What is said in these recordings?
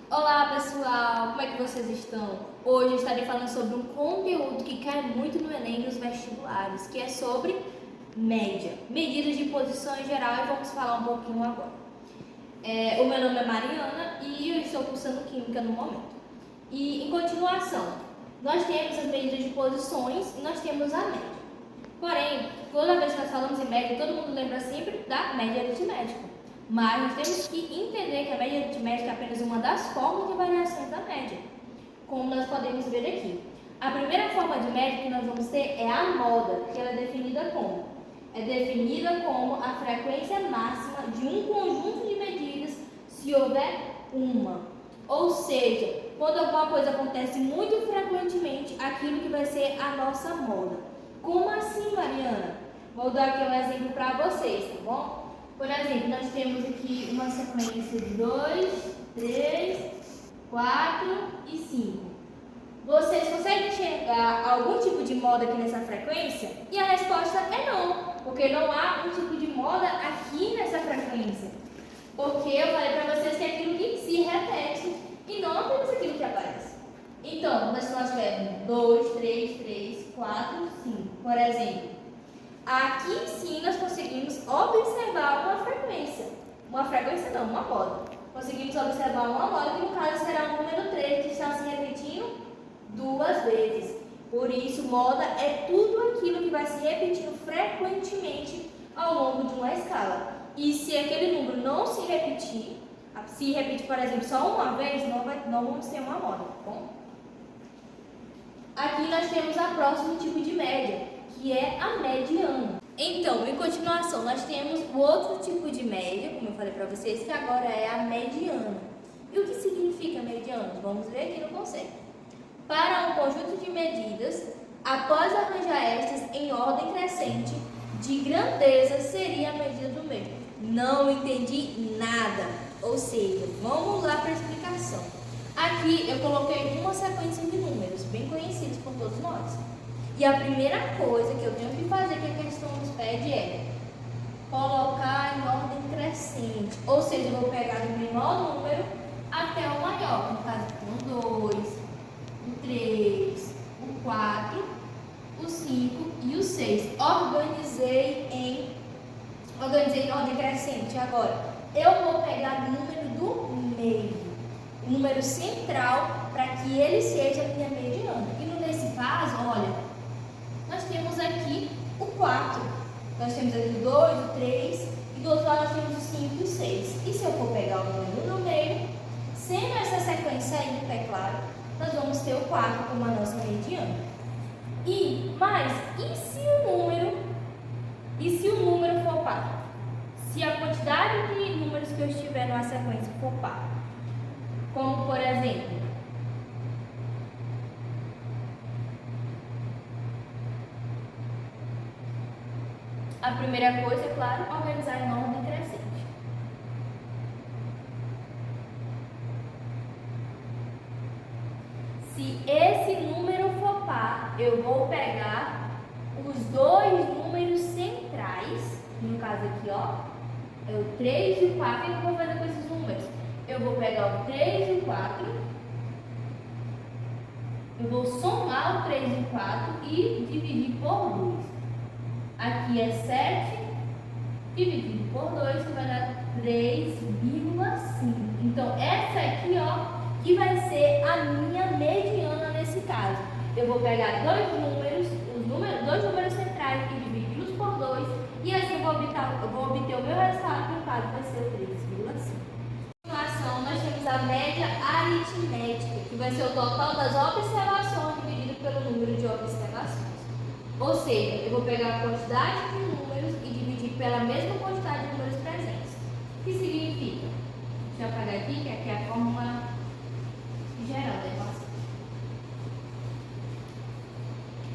Olá pessoal, como é que vocês estão? Hoje eu estarei falando sobre um conteúdo que cai muito no Enem e nos vestibulares, que é sobre média, medidas de posição em geral, e vamos falar um pouquinho agora. O meu nome é Mariana e eu estou cursando Química no momento. E em continuação, nós temos as medidas de posições e nós temos a média. Porém, toda vez que nós falamos em média, todo mundo lembra sempre da média aritmética. Mas nós temos que entender que a média aritmética é apenas uma das formas de variações da média, como nós podemos ver aqui. A primeira forma de média que nós vamos ter é a moda, que ela é definida como? É definida como a frequência máxima de um conjunto de medidas se houver uma. Ou seja, quando alguma coisa acontece muito frequentemente, aquilo que vai ser a nossa moda. Como assim, Mariana? Vou dar aqui um exemplo para vocês, tá bom? Por exemplo, nós temos aqui uma sequência de 2, 3, 4 e 5. Vocês conseguem enxergar algum tipo de moda aqui nessa frequência? E a resposta é não, porque não há um tipo de moda aqui nessa frequência. Porque eu falei para vocês que é aquilo que se repete e não apenas aquilo que aparece. Então, nós temos 2, 3, 3, 4, 5. Por exemplo, aqui sim nós conseguimos observar uma frequência. Uma frequência não, uma moda. Conseguimos observar uma moda que no caso será o número 3, que está se repetindo 2 vezes. Por isso, moda é tudo aquilo que vai se repetindo frequentemente ao longo de uma escala. E se aquele número não se repetir, por exemplo, só uma vez, não vamos ter uma moda, tá bom? Aqui nós temos o próximo tipo de média, que é a mediana. Então, em continuação, nós temos o outro tipo de média, como eu falei para vocês, que agora é a mediana. E o que significa mediana? Vamos ver aqui no conceito. Para um conjunto de medidas, após arranjar estas em ordem crescente, de grandeza seria a medida do meio. Não entendi nada. Ou seja, vamos lá para a explicação. Aqui eu coloquei uma sequência de números, bem conhecidos por todos nós. E a primeira coisa que eu tenho que fazer, que a questão nos pede, é colocar em ordem crescente. Ou seja, eu vou pegar do menor número até o maior. No caso, o 2, o 3, o 4, o 5 e o 6. Organizei em ordem crescente. Agora, eu vou pegar o número do meio, o número central, para que ele seja a minha mediana. E nesse caso, olha, nós temos aqui o 4. Nós temos aqui o 2, o 3 e do outro lado nós temos o 5 e o 6. E se eu for pegar o número no meio, sendo essa sequência ímpar, é claro, nós vamos ter o 4 como a nossa mediana. Mas e se o número for par? Se a quantidade de números que eu estiver numa sequência for par, como por exemplo, a primeira coisa, é claro, organizar em ordem crescente. Se esse número for par, eu vou pegar os dois números centrais, no caso aqui, ó, é o 3 e o 4. O que eu vou fazer com esses números? Eu vou pegar o 3 e o 4, eu vou somar o 3 e o 4 e dividir por 2. Aqui é 7 dividido por 2, que vai dar 3,5. Então, essa aqui, ó, que vai ser a minha mediana nesse caso. Eu vou pegar dois números centrais e dividi-los por 2, e assim eu vou obter o meu resultado, que no caso vai ser o 3,5. Na continuação, nós temos a média aritmética, que vai ser o total das observações dividido pelo número de observações. Ou seja, eu vou pegar a quantidade de números e dividir pela mesma quantidade de números presentes. O que significa? Deixa eu apagar aqui, que aqui é a fórmula geral da equação.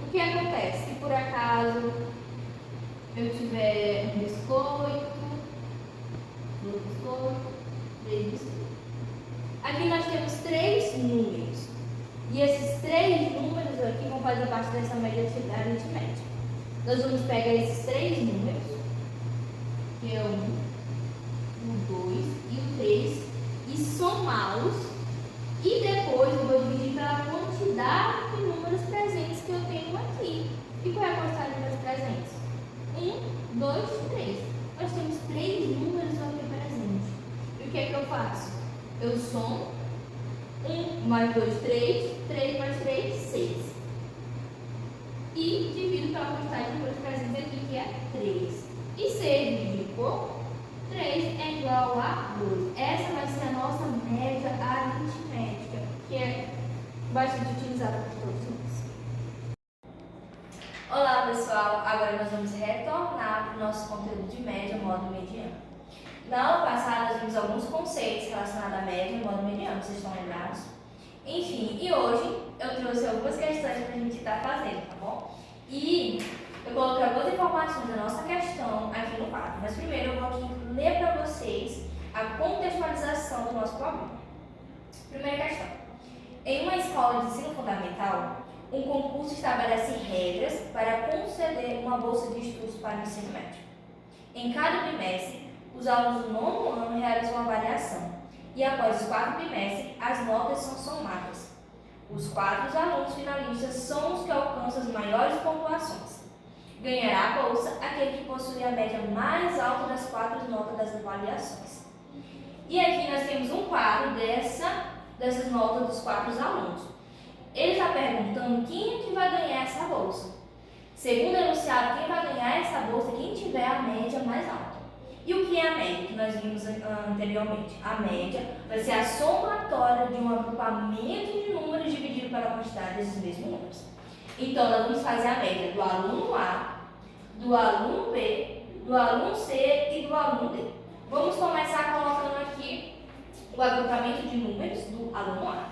O que acontece? Se por acaso eu tiver um biscoito, 3 biscoitos. Aqui nós temos 3 números. E esses 3 números aqui vão fazer parte dessa média aritmética. Nós vamos pegar esses 3 números, que é o 1, o 2 e o 3, e somá-los E depois eu vou dividir pela quantidade de números presentes que eu tenho aqui. E qual é a quantidade de números presentes? 1, 2, 3. Nós temos 3 números aqui presentes. E o que é que eu faço? Eu somo 1 mais 2, 3. 3 mais 3, 6. E divido pela quantidade de números presentes aqui, que é 3. E 6 dividido por 3 é igual a 2. Essa vai ser a nossa média aritmética, que é bastante utilizada por todos nós. Olá pessoal, agora nós vamos retornar para o nosso conteúdo de média, modo mediano. Na aula passada nós vimos alguns conceitos relacionados à média e modo mediano, vocês estão lembrados? Enfim, e hoje eu trouxe algumas questões para a gente estar fazendo, tá bom? E eu coloquei algumas informações da nossa questão aqui no quadro, mas primeiro eu vou aqui ler para vocês a contextualização do nosso problema. Primeira questão. Em uma escola de ensino fundamental, um concurso estabelece regras para conceder uma bolsa de estudos para o ensino médio. Em cada trimestre, os alunos do 9º ano realizam uma avaliação e após os 4 trimestres, as notas são somadas. Os 4 alunos finalistas são os que alcançam as maiores pontuações. Ganhará a bolsa aquele que possui a média mais alta das 4 notas das avaliações. E aqui nós temos um quadro dessas notas dos 4 alunos. Ele está perguntando quem é que vai ganhar essa bolsa. Segundo o enunciado, quem vai ganhar essa bolsa é quem tiver a média mais alta. E o que é a média, que nós vimos anteriormente? A média vai ser a somatória de um agrupamento de números dividido pela quantidade desses mesmos números. Então, nós vamos fazer a média do aluno A, do aluno B, do aluno C e do aluno D. Vamos começar colocando aqui o agrupamento de números do aluno A,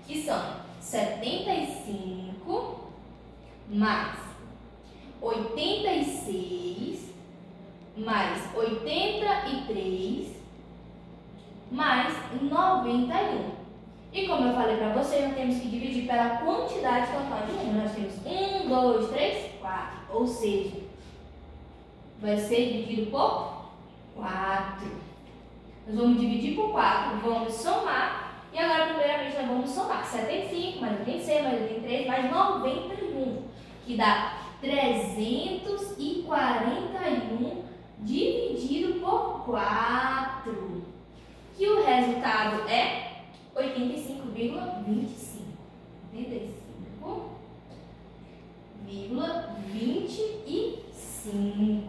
que são 75 mais 86 mais 83 mais 91. E como eu falei para vocês, nós temos que dividir pela quantidade total de números. Nós temos 1, 2, 3, 4. Ou seja, vai ser dividido por 4. Nós vamos dividir por 4, vamos somar. E agora, primeiramente, nós vamos somar 75 mais 86 mais 83 mais 91, que dá 341 dividido por 4, que o resultado é 85,25. 85,25.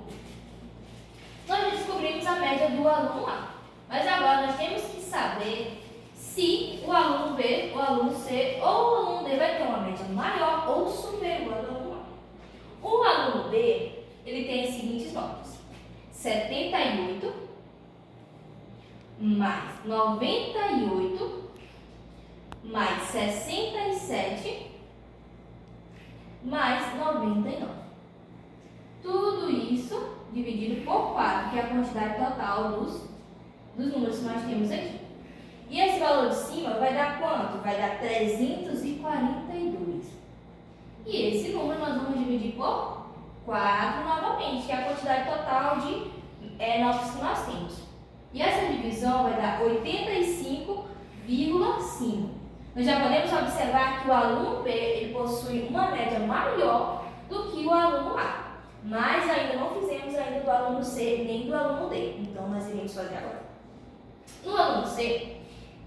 Nós já descobrimos a média do aluno A, mas agora nós temos que saber se o aluno B, o aluno C ou o aluno D vai ter uma média maior ou superior ao aluno A. O aluno B, ele tem as seguintes notas: 78 mais 98 mais 67 mais 99. Tudo isso dividido por 4, que é a quantidade total dos números que nós temos aqui. E esse valor de cima vai dar quanto? Vai dar 342. E esse número nós vamos dividir por 4 novamente, que é a quantidade total de notas que nós temos. E essa divisão vai dar 85,5. Nós já podemos observar que o aluno B ele possui uma média maior do que o aluno A. Mas ainda não fizemos ainda do aluno C nem do aluno D. Então, nós iremos fazer agora. No aluno C,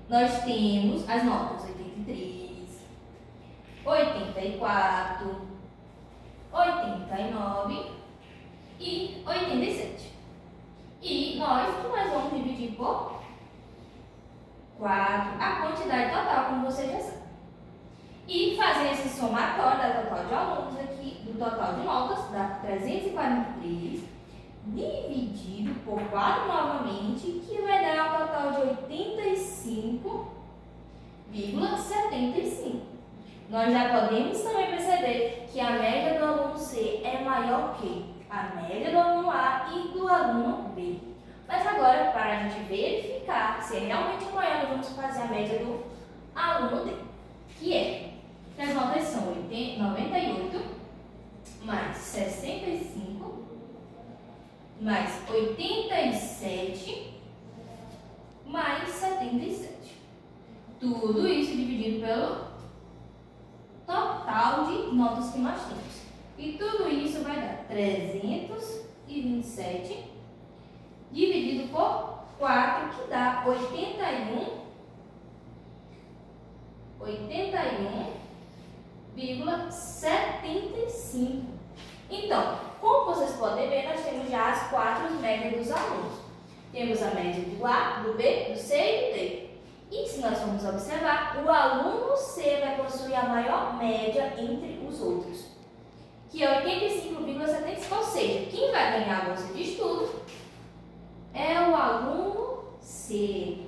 nós temos as notas 83, 84, 89 e 87. E nós vamos dividir por 4 a quantidade total, como você já sabe. E fazer esse somatório da total de alunos aqui, do total de notas, dá 343, dividido por 4 novamente, que vai dar um total de 85,75. Nós já podemos também perceber que a média do aluno C é maior que a média do aluno A e do aluno B. Mas agora, para a gente verificar se é realmente maior, nós vamos fazer a média do aluno D, que é, as notas são 98 mais 65 mais 87 mais 77. Tudo isso dividido pelo total de notas que nós temos. E tudo isso vai dar 327 dividido por 4, que dá 81,75. Então, como vocês podem ver, nós temos já as 4 médias dos alunos. Temos a média do A, do B, do C e do D. E se nós formos observar, o aluno C vai possuir a maior média entre os outros, que é 85,75. Ou seja, quem vai ganhar a bolsa de estudo é o aluno C.